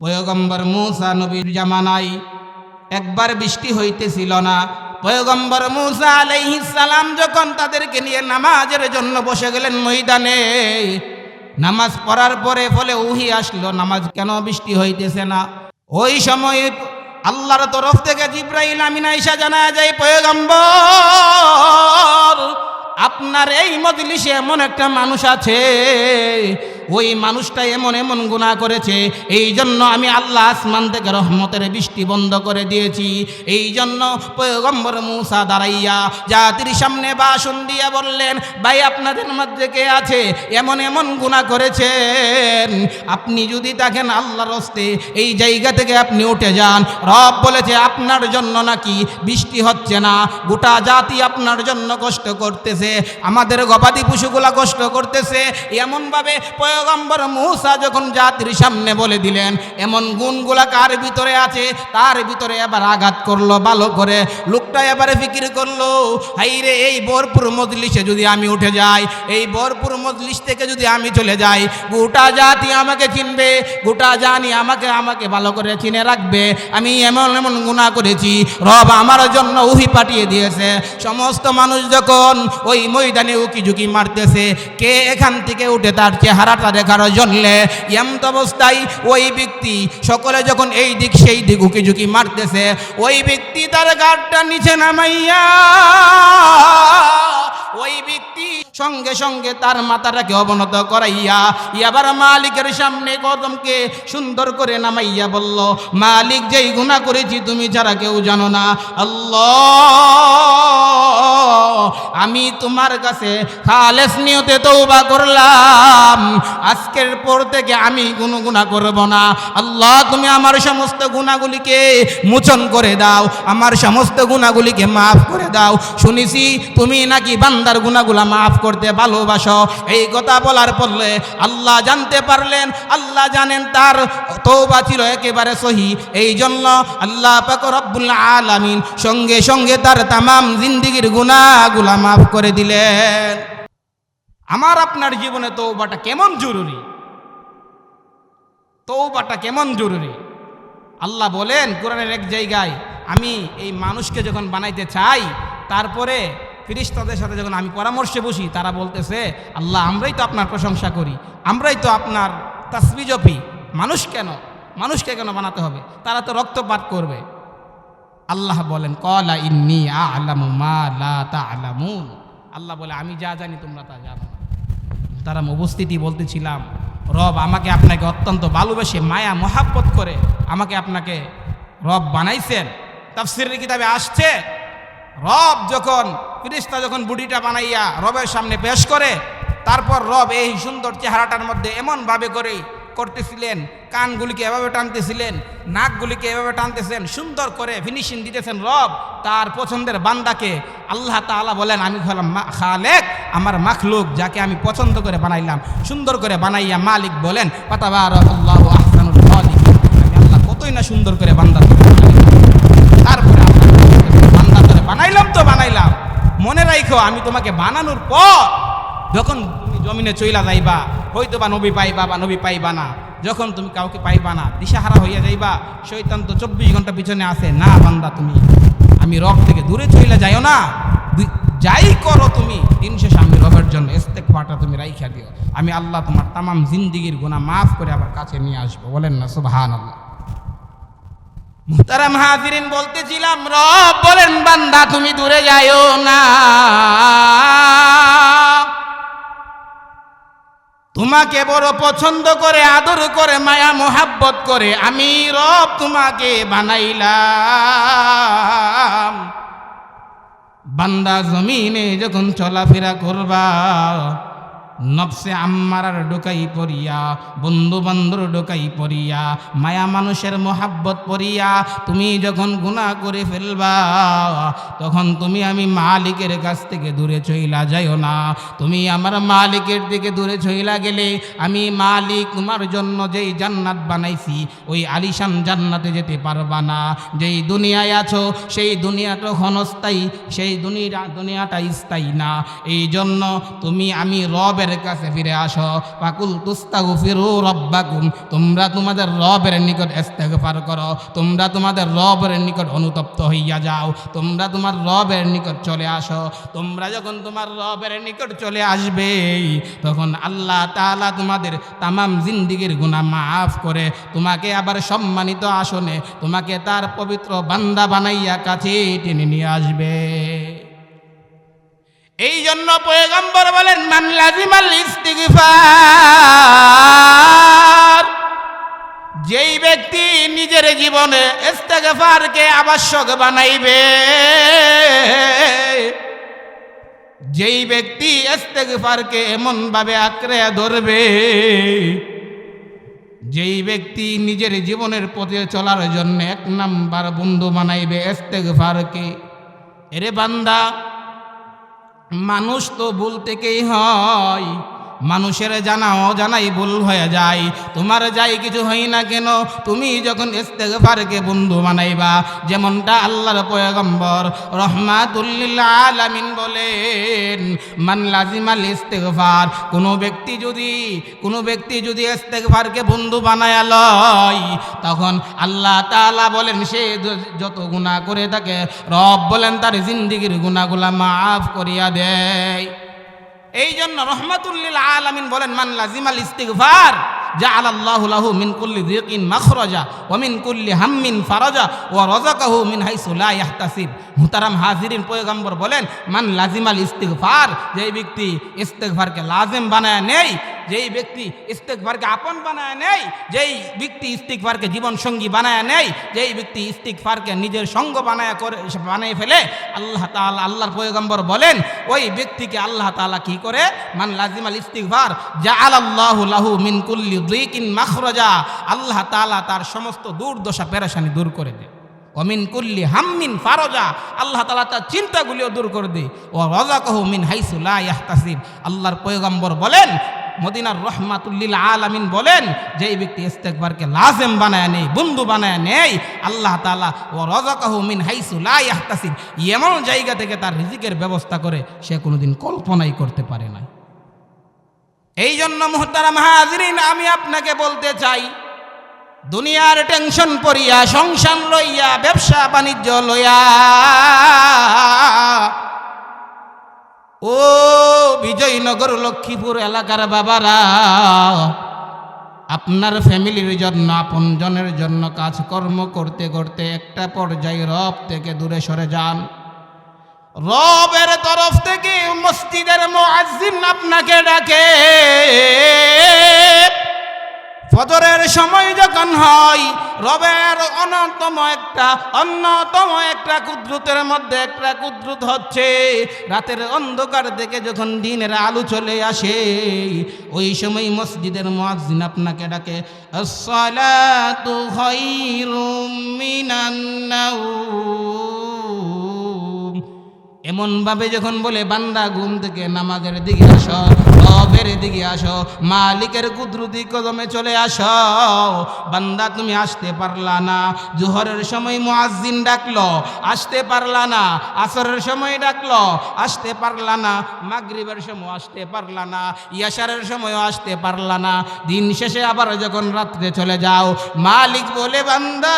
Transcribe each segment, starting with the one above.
পয়গম্বর মূসা নবীর জামানায় একবার বৃষ্টি হইতেছিল না। পয়গম্বর মূসা আলাইহিস সালাম যখন তাদেরকে নিয়ে নামাজের জন্য বসে গেলেন ময়দানে, নামাজ পড়ার পরে ফলে ওহী আসলো, নামাজ কেন বৃষ্টি হইতেছে না? ওই সময় আল্লাহর তরফ থেকে জিবরাইল আমিন আয়েশা জানায় যায়, পয়গম্বর আপনার এই মজলিসে এমন একটা মানুষ আছে, ওই মানুষটা এমন এমন গুনাহ করেছে, এই জন্য আমি আল্লাহ আসমান থেকে রহমতের বৃষ্টি বন্ধ করে দিয়েছি। এই জন্য পয়গম্বর মূসা দাঁড়াইয়া জাতির সামনে ভাষণ দিয়ে বললেন, ভাই আপনাদের মধ্যে কে আছে এমন এমন গুনাহ করেছেন, আপনি যদি দেখেন আল্লাহর হস্তে এই জায়গা থেকে আপনি উঠে যান। রব বলেছে আপনার জন্য নাকি বৃষ্টি হচ্ছে না, গোটা জাতি আপনার জন্য কষ্ট করতেছে, আমাদের গবাদি পশুগুলা কষ্ট করতেছে। এমনভাবে পয়গম্বর মূসা যখন জাতির সামনে বলে দিলেন, এমন গুণগুলা কার ভিতরে আছে, তার ভিতরে এবার আঘাত করলো ভালো করে। লোকটা এবারে ফিকির করলো, হাইরে এই ভরপুর মজলিসে যদি আমি উঠে যাই, এই ভরপুর মজলিস থেকে যদি আমি চলে যাই, গোটা জাতি আমাকে চিনবে, গোটা জানি আমাকে ভালো করে চিনে রাখবে। আমি এমন এমন গুনাহ করেছি, রব আমার জন্য ওহী পাঠিয়ে দিয়েছে। সমস্ত মানুষ যখন ওই ময়দানে উকি ঝুঁকি মারতেছে, কে এখান থেকে উঠে তার চেহারাটা দেখার জন্যে, এমত অবস্থায় ওই ব্যক্তি সকলে যখন এই দিক সেই দিক উকি ঝুঁকি মারতেছে, ওই ব্যক্তি তার গাড়টা নিচে নামাইয়া ওই ব্যক্তি সঙ্গে সঙ্গে তার মাথাটাকে অবনত করাইয়া এবার মালিকের সামনে কদমকে সুন্দর করে নামাইয়া বলল, মালিক যেই গুনাহ করেছি তুমি ছাড়া কেউ জানো না, আল্লাহ আমি তোমার কাছে খালেস নিয়তে তওবা করলাম, আজকের পর থেকে আমি কোনো গুনাহ করব না। আল্লাহ তুমি আমার সমস্ত গুনাহগুলিকে মোচন করে দাও, আমার সমস্ত গুনাহগুলিকে মাফ করে দাও। শুনেছি তুমি নাকি বান্দার গুনাহগুলা মাফ করতে ভালোবাসো। এই কথা বলার পরে আল্লাহ জানতে পারলেন, আল্লাহ জানেন তার তওবা ছিল একেবারে সহি। এই জন্য আল্লাহ পাক রব্বুল আলামিন সঙ্গে সঙ্গে তার তামাম জিন্দেগির গুনাহগুলা মাফ করে দিলেন। আমার আপনার জীবনে তওবাটা কেমন জরুরি, তওবাটা কেমন জরুরি। আল্লাহ বলেন কোরআনের এক জায়গায়, আমি এই মানুষকে যখন বানাইতে চাই, তারপরে ফেরেশতাদের সাথে যখন আমি পরামর্শে বসি, তারা বলতেছে, আল্লাহ আমরাই তো আপনার প্রশংসা করি, আমরাই তো আপনার তাসবিহ জপি, মানুষকে কেন বানাতে হবে, তারা তো রক্তপাত করবে। আল্লাহ বলেন, ক্বালা ইন্নী আ'লামু মা লা তা'লামুন, আল্লাহ বলে আমি যা জানি তোমরা তা জানো না। তারা উপস্থিতি বলতেছিলাম, রব আমাকে আপনাকে অত্যন্ত ভালোবেসে মায়া মহাব্বত করে আমাকে আপনাকে রব বানাইছেন। তাফসীরের কিতাবে আসছে, রব যখন ফেরেশতা যখন বুড়িটা বানাইয়া রবের সামনে পেশ করে, তারপর রব এই সুন্দর চেহারাটার মধ্যে এমনভাবে করে করতেছিলেন, কানগুলিকে এভাবে টানতেছিলেন, নাকগুলিকে এভাবে টানতেছেন, সুন্দর করে ফিনিশিং দিতেছেন রব তার পছন্দের বান্দাকে। আল্লাহ তাআলা বলেন, আমি হলাম খালেক, আমার মাখলুক যাকে আমি পছন্দ করে বানাইলাম, সুন্দর করে বানাইয়া মালিক বলেন, ফাতাবারাকাল্লাহু আহসানুল খালিকিন, আমি আল্লাহ কতই না সুন্দর করে বান্দা তারপরে বান্দা করে বানাইলাম তো বানাইলাম। মনে রাখো, আমি তোমাকে বানানোর পর যখন তুমি জমিনে চইলা যাইবা, হয়তো বা নবী পাইবা বা নবী পাইবা না, যখন তুমি কাউকে পাইবা না, দিশাহারা হইয়া যাইবা, শয়তান তো 24 ঘন্টা পিছনে আসে, না বান্দা তুমি আমি রব থেকে দূরে চইলা যাইও না, যাই করো তুমি দিন শেষে আমি রবের জন্য ইস্তেগফারটা তুমি রাইখা দিও, আমি আল্লাহ তোমার তামাম জিন্দেগির গুনাহ মাফ করে আবার কাছে নিয়ে আসবো। বলেন না সুবহানাল্লাহ। মুহতারাম হাজিরিন, বলতেছিলাম রব বলেন, বান্দা তুমি দূরে যাইও না, তোমাকে বড় পছন্দ করে আদর করে মায়া মোহাব্বত করে আমি রব তোমাকে বানাইলাম। বান্দা জমিনে যখন চলাফেরা করবা, নফসে আম্মারার ডোকাই পড়িয়া, বন্ধু বান্ধব ডোকাই পড়িয়া, মায়া মানুষের মোহাব্বত পড়িয়া তুমি যখন গুনাহ করে ফেলবা, তখন তুমি আমি মালিকের কাছ থেকে দূরে চইলা যাইও না। তুমি আমার মালিকের দিকে দূরে চইলা গেলে আমি মালিক তোমার জন্য যেই জান্নাত বানাইছি ওই আলিশান জান্নাতে যেতে পারবা না। যেই দুনিয়ায় আছো সেই দুনিয়াটা ক্ষণস্থায়ী, সেই দুনিয়াটা স্থায়ী না। এই জন্য তুমি আমি রবের রবের কাছে ফিরে আসো। ফাকুল তুস্তাগফিরু রাব্বাকুম, তোমরা তোমাদের রবের নিকট ইস্তেগফার করো, তোমরা তোমাদের রবের নিকট অনুতপ্ত হইয়া যাও, তোমরা তোমার রবের নিকট চলে আসো। তোমরা যখন তোমার রবের নিকট চলে আসবে তখন আল্লাহ তাআলা তোমাদের তামাম জিন্দেগীর গুনাহ মাফ করে তোমাকে আবার সম্মানিত আসনে তোমাকে তার পবিত্র বান্দা বানাইয়া কাছে টেনে নিয়ে আসবে। এই জন্য পয়গম্বর বলেন, মান লাজিমাল ইস্তিগফার, যেই ব্যক্তি নিজের জীবনে ইস্তেগফারকে আবশ্যক বানাইবে, যেই ব্যক্তি ইস্তেগফারকে এমন ভাবে আঁকড়ে ধরবে, যেই ব্যক্তি নিজের জীবনের পথে চলার জন্য এক নাম্বার বন্ধু বানাইবে ইস্তেগফারকে। এরে বান্দা, মানুষ তো ভুল থেকেই হয়, মানুষের জানা অজানাই ভুল হয়ে যায়। তোমার যাই কিছু হয় না কেন, তুমি যখন ইস্তেগফারকে বন্ধু বানাইবা, যেমনটা আল্লাহর পয়গম্বর রহমাতুল লিল আলামিন বলেন, মান লাজিমাল ইস্তেগফার, কোনো ব্যক্তি যদি ইস্তেগফারকে বন্ধু বানায়া লয়, তখন আল্লাহ তাআলা বলেন সে যত গুনাহ করে থাকে রব বলেন তার জিন্দেগীর গুনাহগুলা মাফ করিয়া দেয়। এই জন্য রহমাতুল লিল আলামিন বলেন, মান লাজিমাল ইস্তিগফার জাআলাল্লাহু লাহু মিন কুল্লি যিকিন মাখরাজা ওয়া মিন কুল্লি হাম্মিন ফারাজা ওয়া রাযাকাহু মিন হাইসু লা ইয়াহতাসিব। মুহতারাম হাজিরিন, পয়গম্বর বলেন, মান লাজিমাল ইস্তিগফার, যেই ব্যক্তি ইস্তেগফারকে লাজিম বানায় নেই, যেই ব্যক্তি ইস্তেগফারকে আপন বানায় নেই, যেই ব্যক্তি ইস্তিগফারকে জীবন সঙ্গী বানায় নেই, যেই ব্যক্তি ইস্তিগফারকে নিজের সঙ্গ বানায় ফেলে, আল্লাহ তাআলা, আল্লাহর পয়গম্বর বলেন, ওই ব্যক্তিকে আল্লাহ তাআলা কি করে, মান লাজিমাল ইস্তিগফার জাআলাল্লাহু লাহু মিন কুল্লি যিকিন মাখরাজা, আল্লাহ তাআলা তার সমস্ত দুর্দশা পেরেশানি দূর করে দেয়। ওমিন কুল্লি হাম্মিন ফারাজা, আল্লাহ তাআলা তার চিন্তাগুলিও দূর করে দেয়। ওয়া রাযাকাহু মিন হাইসু লা ইয়াহতাসিব, আল্লাহর পয়গম্বর বলেন, মদিনার রহমাতুল লিল আলামিন বলেন, যেই ব্যক্তি ইস্তেগফারকে লাজিম বানায় নেই, বন্ধু বানায় নেই, আল্লাহ তাআলা ওয়া রাযাকাহু মিন হাইসু লা ইয়াহতাসিব, এমন জায়গা থেকে তার রিজিকের ব্যবস্থা করে সে কোনোদিন কল্পনাই করতে পারে না। এই জন্য মুহতারাম হাজিরিন, আমি আপনাকে বলতে চাই, দুনিয়ার টেনশন পড়িয়া, সংসার লইয়া, ব্যবসা বাণিজ্য লইয়া, ও বিজয়নগর লক্ষ্মীপুর এলাকার বাবারা, আপনার ফ্যামিলির জন্য, আপনজনের জন্য কাজকর্ম করতে করতে একটা পর্যায়ে রব থেকে দূরে সরে যান। রবের তরফ থেকে মসজিদের মুয়াজ্জিন আপনাকে ডাকে, ফজরের সময় যখন হয়, রবের অন্যতম একটা কুদরতের মধ্যে একটা কুদরত হচ্ছে, রাতের অন্ধকার থেকে যখন দিনের আলো চলে আসে, ওই সময় মসজিদের মুয়াজ্জিন আপনাকে ডাকে, আসসালাতু খায়রুম মিনান নাওম। এমন ভাবে যখন বলে, বান্দা ঘুম থেকে নামাজের দিকে আসো, রবের দিকে আসো, মালিকের কুদরতি কদমে চলে আসো। বান্দা তুমি আসতে পারলা না, জোহরের সময় মুয়াজ্জিন ডাকলো, আসতে পারলা না, আসরের সময় ডাকলো, আসতে পারলা না, মাগরিবের সময় আসতে পারলা না, ইয়াশারের সময়ও আসতে পারলা না, দিন শেষে আবার যখন রাত্রে চলে যাও, মালিক বলে, বান্দা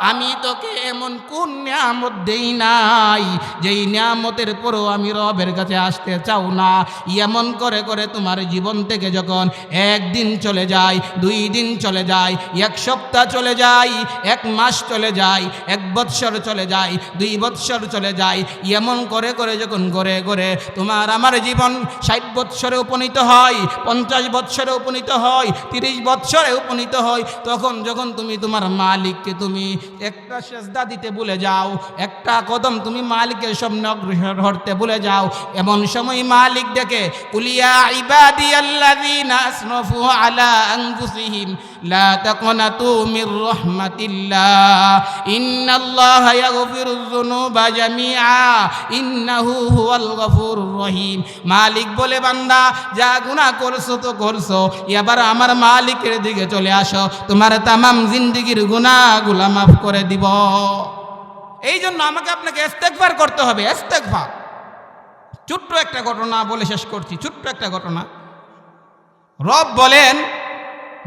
আমি তোকে এমন কোন নিয়ামত দেই নাই যেই নিয়ামতের পরও আমি রবের কাছে আসতে চাও না। এমন করে করে তোমার জীবন থেকে যখন একদিন চলে যায়, 2 দিন চলে যায়, 1 সপ্তাহ চলে যায়, 1 মাস চলে যায়, 1 বৎসর চলে যায়, 2 বৎসর চলে যায়, এমন করে করে যখন ঘরে ঘরে তোমার আমার জীবন 60 বৎসরে উপনীত হয়, 50 বৎসরে উপনীত হয়, 30 বৎসরে উপনীত হয়, তখন যখন তুমি তোমার মালিককে তুমি একটা সেজদা দিতে ভুলে যাও, একটা কদম তুমি মালিকের সামনে অগ্রসর হতে ভুলে যাও, এমন সময় মালিক ডেকে, কুলিয়া ইবাদিয়াল্লাযীনা আসরাফু আলা আনফুসিহিম লা তাকনাতু মির রাহমাতিল্লাহ ইন্নাল্লাহা ইয়াগফিরুয যুনুবা জামিআ ইন্নাহু হুয়াল গফুরুর রহিম। মালিক বলে, বান্দা যা গুনাহ করছো তো করছো, এবার আমার মালিকের দিকে চলে আসো, তোমার তামাম জিন্দেগীর গুনাহগুলো মাফ করে দিব। এই জন্য আমাকে আপনাকে ইস্তেগফার করতে হবে। ইস্তেগফার ছোট্ট একটা ঘটনা বলে শেষ করছি, ছোট্ট একটা ঘটনা। রব বলেন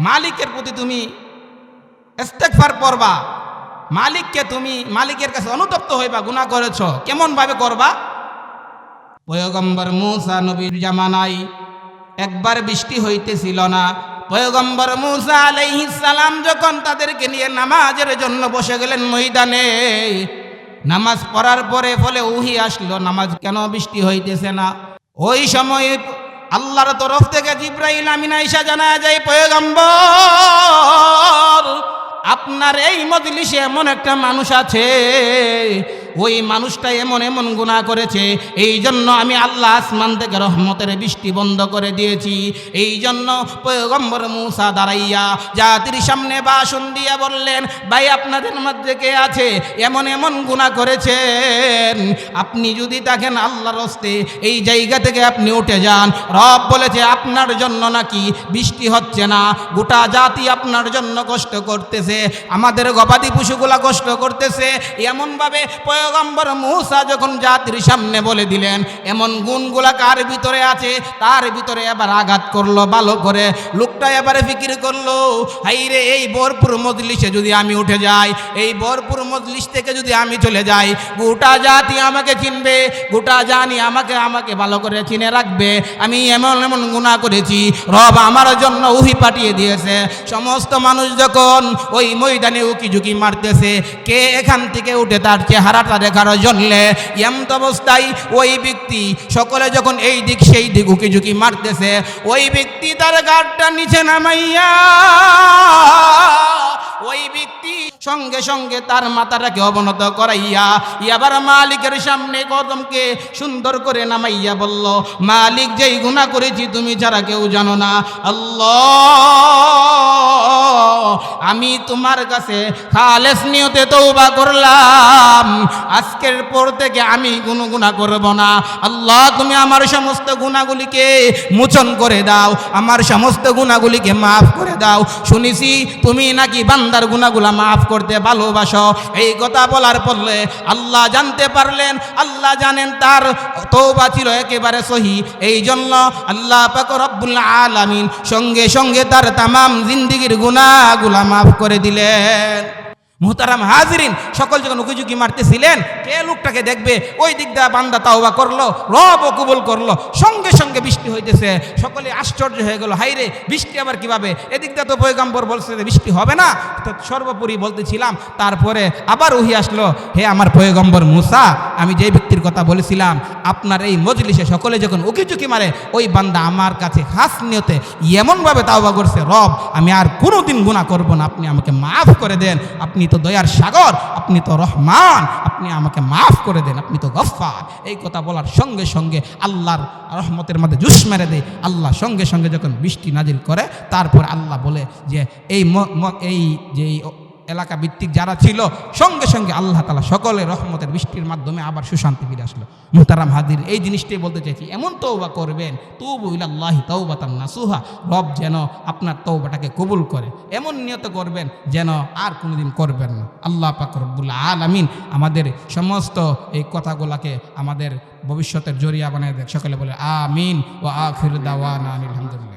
মালিকের প্রতি তুমি ইস্তেগফার করবা, মালিকের কাছে অনুতপ্ত হইবা, গুনাহ করেছ। কেমন ভাবে করবা? পয়গম্বর মূসা নবীর জামানায় একবার বৃষ্টি হইতেছিল না। পয়গম্বর মূসা আলাইহিস সালাম যখন তাদেরকে নিয়ে নামাজের জন্য বসে গেলেন ময়দানে, নামাজ পড়ার পরে ফলে ওহী আসলো, নামাজ কেন বৃষ্টি হইতেছে না? ওই সময় আল্লাহর তরফ থেকে জিবরাইল আমিন আয়েশা জানায় যায়, পয়গম্বর আপনার এই মজলিসে এমন একটা মানুষ আছে, ওই মানুষটা এমন এমন গুনাহ করেছে, এই জন্য আমি আল্লাহ আসমান থেকে রহমতের বৃষ্টি বন্ধ করে দিয়েছি। এই জন্য পয়গম্বর মূসা দাঁড়াইয়া জাতির সামনে ভাষণ দিয়ে বললেন, ভাই আপনাদের মধ্যে কে আছে এমন এমন গুনাহ করেছেন, আপনি যদি থাকেন আল্লাহর হস্তে এই জায়গা থেকে আপনি উঠে যান। রব বলেছে আপনার জন্য নাকি বৃষ্টি হচ্ছে না, গোটা জাতি আপনার জন্য কষ্ট করতেছে, আমাদের গবাদি পশুগুলা কষ্ট করতেছে। এমনভাবে পয়গম্বর মূসা যখন জাতির সামনে বলে দিলেন, এমন গুণগুলা কার ভিতরে আছে, তার ভিতরে এবার আঘাত করলো ভালো করে। লোকটা এবারে ফিকির করলো, হাইরে এই ভরপুর মজলিসে যদি আমি উঠে যাই, এই ভরপুর মজলিস থেকে যদি আমি চলে যাই, গোটা জাতি আমাকে চিনবে, গোটা জানি আমাকে ভালো করে চিনে রাখবে। আমি এমন এমন গুনাহ করেছি, রব আমার জন্য ওহী পাঠিয়ে দিয়েছে। সমস্ত মানুষ যখন ওই ময়দানে উকি ঝুঁকি মারতেছে, কে এখান থেকে উঠে তার চেহারাটা দেখার জন্যে, এমত অবস্থায় ওই ব্যক্তি সকলে যখন এই দিক সেই দিক উকি ঝুঁকি মারতেছে, ওই ব্যক্তি তার গাড়টা নিচে নামাইয়া ওই ব্যক্তি সঙ্গে সঙ্গে তার মাথাটাকে অবনত করাইয়া এবার মালিকের সামনে কদমকে সুন্দর করে নামাইয়া বলল, মালিক যেই গুনাহ করেছি তুমি ছাড়া কেউ জানো না, আল্লাহ আমি তোমার কাছে খালেস নিয়তে তওবা করলাম, আজকের পর থেকে আমি কোনো গুনাহ করব না। আল্লাহ তুমি আমার সমস্ত গুনাহগুলিকে মোচন করে দাও, আমার সমস্ত গুনাহগুলিকে মাফ করে দাও। শুনেছি তুমি নাকি বান্দার গুনাহগুলা মাফ করতে ভালোবাসো। এই কথা বলার পরে আল্লাহ জানতে পারলেন, আল্লাহ জানেন তার তওবা ছিল একেবারে সহি। এই জন্য আল্লাহ পাক রব্বুল আলামিন সঙ্গে সঙ্গে তার তামাম জিন্দেগির গুনাহগুলা মাফ করে দিলেন। মুহতারাম হাজিরিন, সকল যখন উকিঝুঁকি মারতেছিলেন, কে লোকটাকে দেখবে, ওই দিক দিয়ে বান্দা তাওবা করলো, রব কবুল করলো, সঙ্গে সঙ্গে বৃষ্টি হইতেছে। সকলে আশ্চর্য হয়ে গেল, হাইরে বৃষ্টি আবার কিভাবে? এদিক দিয়ে তো পয়গম্বর বলছে যে বৃষ্টি হবে না, তো সর্বোপরি বলতেছিলাম। তারপরে আবার ওহী আসলো, হে আমার পয়গম্বর মূসা, আমি যেই ব্যক্তির কথা বলেছিলাম আপনার এই মজলিসে সকলে যখন উকিঝুঁকি মারে, ওই বান্দা আমার কাছে খাস নিয়তে এমনভাবে তাওবা করছে, রব আমি আর কোনোদিন গুনাহ করব না, আপনি আমাকে মাফ করে দেন, আপনি তো দয়ার সাগর, আপনি তো রহমান, আপনি আমাকে মাফ করে দেন, আপনি তো গফফার। এই কথা বলার সঙ্গে সঙ্গে আল্লাহর রহমতের মধ্যে জুস মেরে দেয়। আল্লাহ সঙ্গে সঙ্গে যখন বৃষ্টি নাজিল করে, তারপর আল্লাহ বলে যে এই যে এলাকা ভিত্তিক যারা ছিল, সঙ্গে সঙ্গে আল্লাহ তাআলা সকলের রহমতের বৃষ্টির মাধ্যমে আবার সুশান্তি ফিরে আসলো। মুহতারাম হাজির, এই জিনিসটাই বলতে চাইছি, এমন তওবা করবেন, তুবু ইলাল্লাহি তাওবাতান নাসুহা, রব যেন আপনার তওবাটাকে কবুল করে, এমন নিয়ত করবেন যেন আর কোনোদিন করবেন না। আল্লাহ পাক রব্বুল আলামিন আমাদের সমস্ত এই কথাগুলোকে আমাদের ভবিষ্যতের জরিয়া বানিয়ে দেয়। সকলে বলে আমিন। ওয়া আখিরু দাওয়ানা আলহামদুলিল্লাহ।